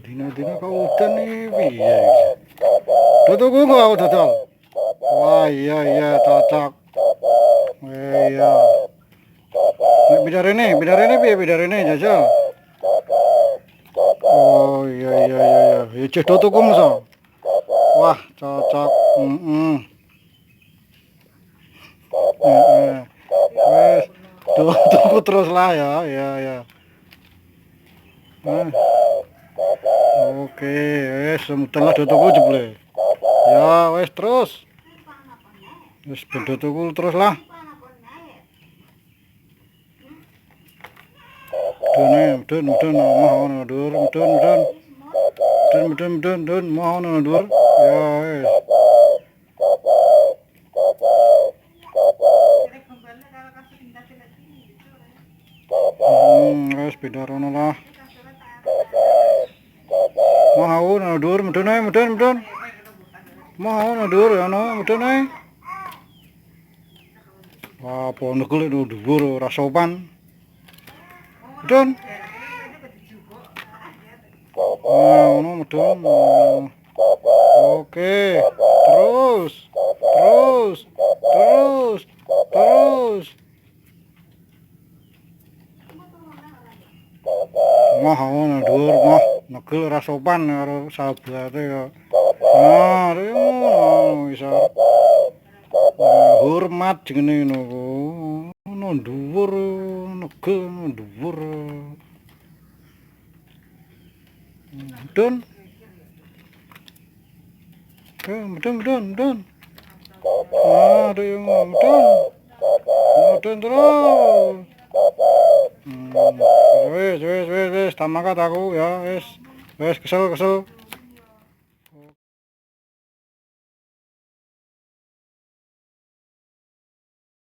Dina-dina kok udan nih, piye? Tutuku kok aku dodol. Wah, iya iya cocok. Iya. Nek bidar ini piye bidar ini jajal. Oh iya iya iya iya. Ya ceh tutuku so. Wah, cocok. Heeh. Heeh. Wes, tuku terus lah ya. Ya ya. Nah, oke, wes semudah tuku jebule. Ya, wes terus. Wes beda tuku terus lah. Mudun, mohon mundur, mudun, mohon mundur. Ya, wes. Wes beda rono lah. Mohon mundur, mudun. Mohon mundur ya no, mudun ae. Wah, pondok lek dhuwur ora sopan. Mudun. Nah, ngono mudun. Oke, terus, terus, terus, terus. Mah ngono dhuwur mah negel ora sopan karo sahabate ya. Nah, ngono iso. Hormat jenenge ngono. Ono dhuwur, negel dhuwur. Mudun. Mudun. Aduh, mudun terus. Wes, tamakat aku ya, wes, kesel.